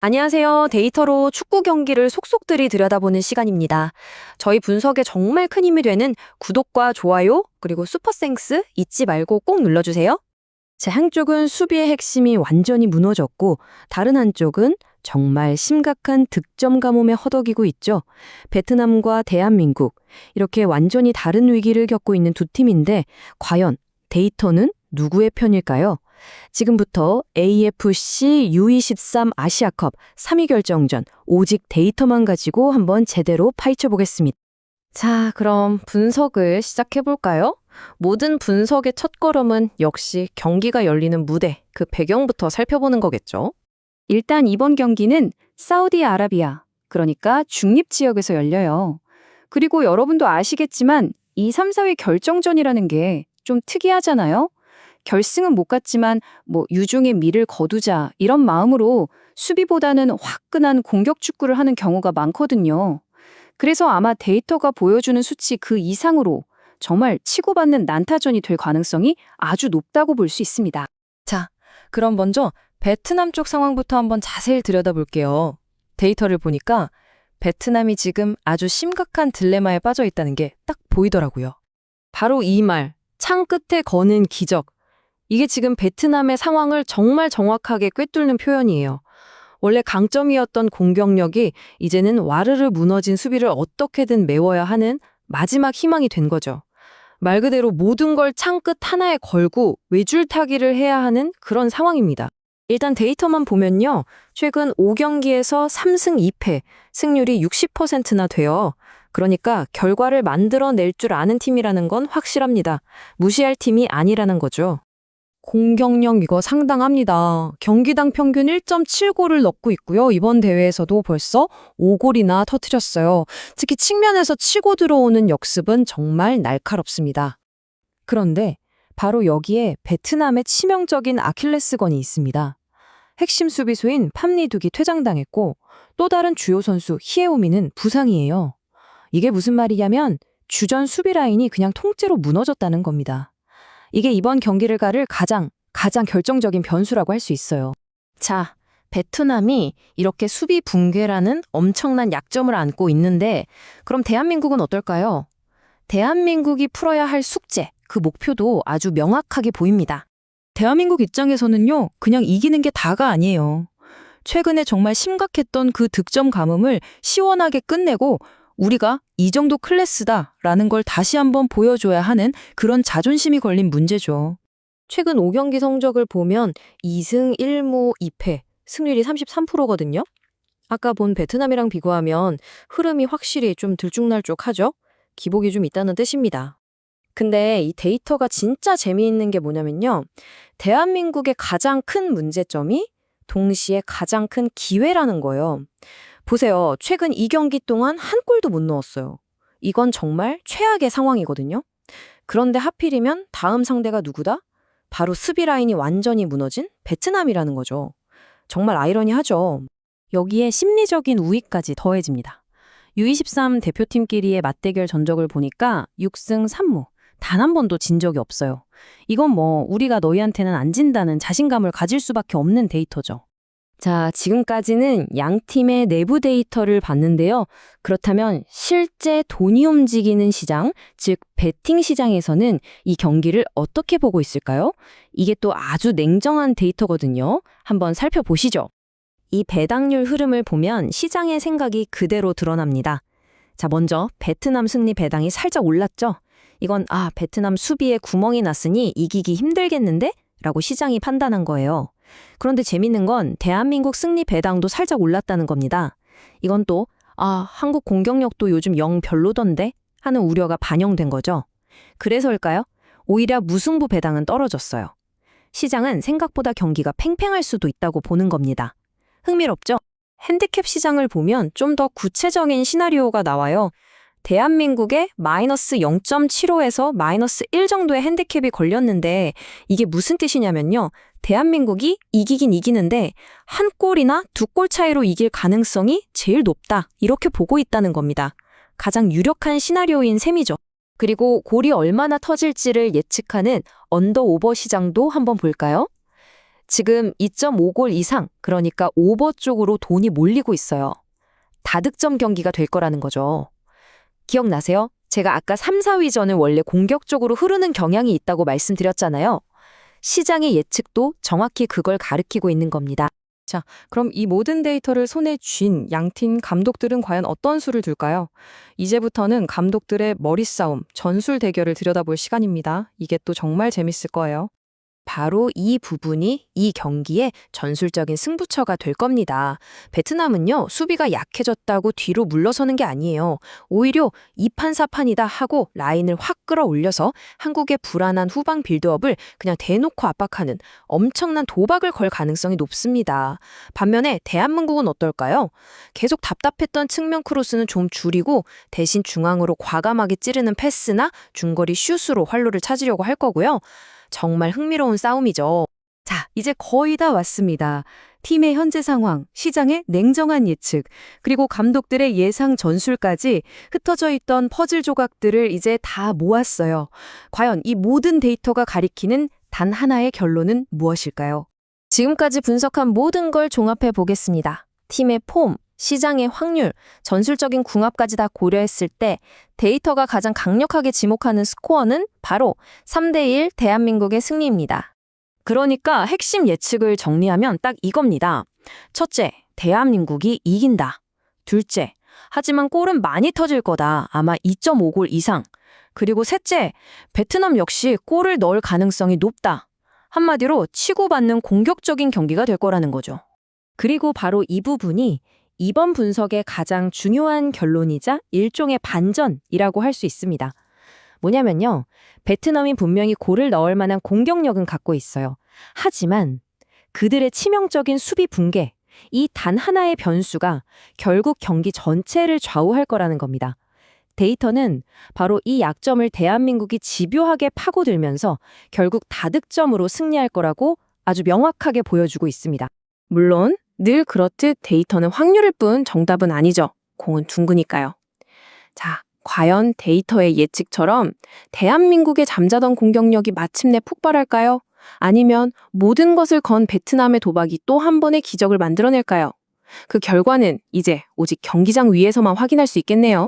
안녕하세요. 데이터로 축구 경기를 속속들이 들여다보는 시간입니다. 저희 분석에 정말 큰 힘이 되는 구독과 좋아요, 그리고 슈퍼생스 잊지 말고 꼭 눌러주세요. 제 한쪽은 수비의 핵심이 완전히 무너졌고, 다른 한쪽은 정말 심각한 득점 가뭄에 허덕이고 있죠. 베트남과 대한민국, 이렇게 완전히 다른 위기를 겪고 있는 두 팀인데, 과연 데이터는 누구의 편일까요? 지금부터 AFC U23 아시아컵 3위 결정전 오직 데이터만 가지고 한번 제대로 파헤쳐 보겠습니다. 자, 그럼 분석을 시작해 볼까요? 모든 분석의 첫걸음은 역시 경기가 열리는 무대, 그 배경부터 살펴보는 거겠죠. 일단 이번 경기는 사우디아라비아, 그러니까 중립지역에서 열려요. 그리고 여러분도 아시겠지만 이 3, 4위 결정전이라는 게 좀 특이하잖아요. 결승은 못 갔지만 유종의 미를 거두자 이런 마음으로 수비보다는 화끈한 공격 축구를 하는 경우가 많거든요. 그래서 아마 데이터가 보여주는 수치 그 이상으로 정말 치고받는 난타전이 될 가능성이 아주 높다고 볼 수 있습니다. 자, 그럼 먼저 베트남 쪽 상황부터 한번 자세히 들여다볼게요. 데이터를 보니까 베트남이 지금 아주 심각한 딜레마에 빠져 있다는 게 딱 보이더라고요. 바로 이 말, 창 끝에 거는 기적. 이게 지금 베트남의 상황을 정말 정확하게 꿰뚫는 표현이에요. 원래 강점이었던 공격력이 이제는 와르르 무너진 수비를 어떻게든 메워야 하는 마지막 희망이 된 거죠. 말 그대로 모든 걸 창끝 하나에 걸고 외줄타기를 해야 하는 그런 상황입니다. 일단 데이터만 보면요. 최근 5경기에서 3승 2패, 승률이 60%나 돼요. 그러니까 결과를 만들어낼 줄 아는 팀이라는 건 확실합니다. 무시할 팀이 아니라는 거죠. 공격력 이거 상당합니다. 경기당 평균 1.7골을 넣고 있고요. 이번 대회에서도 벌써 5골이나 터뜨렸어요. 특히 측면에서 치고 들어오는 역습은 정말 날카롭습니다. 그런데 바로 여기에 베트남의 치명적인 아킬레스건이 있습니다. 핵심 수비수인 팜리둑이 퇴장당했고 또 다른 주요 선수 히에오미는 부상이에요. 이게 무슨 말이냐면 주전 수비 라인이 그냥 통째로 무너졌다는 겁니다. 이게 이번 경기를 가를 가장 결정적인 변수라고 할 수 있어요. 자, 베트남이 이렇게 수비 붕괴라는 엄청난 약점을 안고 있는데 그럼 대한민국은 어떨까요? 대한민국이 풀어야 할 숙제, 그 목표도 아주 명확하게 보입니다. 대한민국 입장에서는요, 그냥 이기는 게 다가 아니에요. 최근에 정말 심각했던 그 득점 가뭄을 시원하게 끝내고 우리가 이 정도 클래스다라는 걸 다시 한번 보여줘야 하는 그런 자존심이 걸린 문제죠. 최근 5경기 성적을 보면 2승 1무 2패, 승률이 33%거든요. 아까 본 베트남이랑 비교하면 흐름이 확실히 좀 들쭉날쭉하죠? 기복이 좀 있다는 뜻입니다. 근데 이 데이터가 진짜 재미있는 게 뭐냐면요. 대한민국의 가장 큰 문제점이 동시에 가장 큰 기회라는 거예요. 보세요. 최근 2경기 동안 한 골도 못 넣었어요. 이건 정말 최악의 상황이거든요. 그런데 하필이면 다음 상대가 누구다? 바로 수비 라인이 완전히 무너진 베트남이라는 거죠. 정말 아이러니하죠. 여기에 심리적인 우위까지 더해집니다. U23 대표팀끼리의 맞대결 전적을 보니까 6승 3무, 단 한 번도 진 적이 없어요. 이건 우리가 너희한테는 안 진다는 자신감을 가질 수밖에 없는 데이터죠. 자, 지금까지는 양 팀의 내부 데이터를 봤는데요. 그렇다면 실제 돈이 움직이는 시장, 즉 베팅 시장에서는 이 경기를 어떻게 보고 있을까요? 이게 또 아주 냉정한 데이터거든요. 한번 살펴보시죠. 이 배당률 흐름을 보면 시장의 생각이 그대로 드러납니다. 자, 먼저 베트남 승리 배당이 살짝 올랐죠? 이건 베트남 수비에 구멍이 났으니 이기기 힘들겠는데? 라고 시장이 판단한 거예요. 그런데 재밌는 건 대한민국 승리 배당도 살짝 올랐다는 겁니다. 이건 또 한국 공격력도 요즘 영 별로던데? 하는 우려가 반영된 거죠. 그래서일까요? 오히려 무승부 배당은 떨어졌어요. 시장은 생각보다 경기가 팽팽할 수도 있다고 보는 겁니다. 흥미롭죠? 핸디캡 시장을 보면 좀 더 구체적인 시나리오가 나와요. 대한민국에 마이너스 0.75에서 마이너스 1 정도의 핸디캡이 걸렸는데 이게 무슨 뜻이냐면요. 대한민국이 이기긴 이기는데 한 골이나 두 골 차이로 이길 가능성이 제일 높다. 이렇게 보고 있다는 겁니다. 가장 유력한 시나리오인 셈이죠. 그리고 골이 얼마나 터질지를 예측하는 언더 오버 시장도 한번 볼까요? 지금 2.5골 이상, 그러니까 오버 쪽으로 돈이 몰리고 있어요. 다득점 경기가 될 거라는 거죠. 기억나세요? 제가 아까 3, 4위전은 원래 공격적으로 흐르는 경향이 있다고 말씀드렸잖아요. 시장의 예측도 정확히 그걸 가리키고 있는 겁니다. 그럼 이 모든 데이터를 손에 쥔 양팀 감독들은 과연 어떤 수를 둘까요? 이제부터는 감독들의 머리싸움, 전술 대결을 들여다볼 시간입니다. 이게 또 정말 재밌을 거예요. 바로 이 부분이 이 경기의 전술적인 승부처가 될 겁니다. 베트남은요, 수비가 약해졌다고 뒤로 물러서는 게 아니에요. 오히려 2판 4판이다 하고 라인을 확 끌어올려서 한국의 불안한 후방 빌드업을 그냥 대놓고 압박하는 엄청난 도박을 걸 가능성이 높습니다. 반면에 대한민국은 어떨까요? 계속 답답했던 측면 크로스는 좀 줄이고 대신 중앙으로 과감하게 찌르는 패스나 중거리 슛으로 활로를 찾으려고 할 거고요. 정말 흥미로운 싸움이죠. 자, 이제 거의 다 왔습니다. 팀의 현재 상황, 시장의 냉정한 예측, 그리고 감독들의 예상 전술까지 흩어져 있던 퍼즐 조각들을 이제 다 모았어요. 과연 이 모든 데이터가 가리키는 단 하나의 결론은 무엇일까요? 지금까지 분석한 모든 걸 종합해 보겠습니다. 팀의 폼, 시장의 확률, 전술적인 궁합까지 다 고려했을 때 데이터가 가장 강력하게 지목하는 스코어는 바로 3대1 대한민국의 승리입니다. 그러니까 핵심 예측을 정리하면 딱 이겁니다. 첫째, 대한민국이 이긴다. 둘째, 하지만 골은 많이 터질 거다. 아마 2.5골 이상. 그리고 셋째, 베트남 역시 골을 넣을 가능성이 높다. 한마디로 치고받는 공격적인 경기가 될 거라는 거죠. 그리고 바로 이 부분이 이번 분석의 가장 중요한 결론이자 일종의 반전이라고 할 수 있습니다. 뭐냐면요. 베트남이 분명히 골을 넣을 만한 공격력은 갖고 있어요. 하지만 그들의 치명적인 수비 붕괴, 이 단 하나의 변수가 결국 경기 전체를 좌우할 거라는 겁니다. 데이터는 바로 이 약점을 대한민국이 집요하게 파고들면서 결국 다득점으로 승리할 거라고 아주 명확하게 보여주고 있습니다. 물론 늘 그렇듯 데이터는 확률일 뿐 정답은 아니죠. 공은 둥그니까요. 자, 과연 데이터의 예측처럼 대한민국의 잠자던 공격력이 마침내 폭발할까요? 아니면 모든 것을 건 베트남의 도박이 또 한 번의 기적을 만들어낼까요? 그 결과는 이제 오직 경기장 위에서만 확인할 수 있겠네요.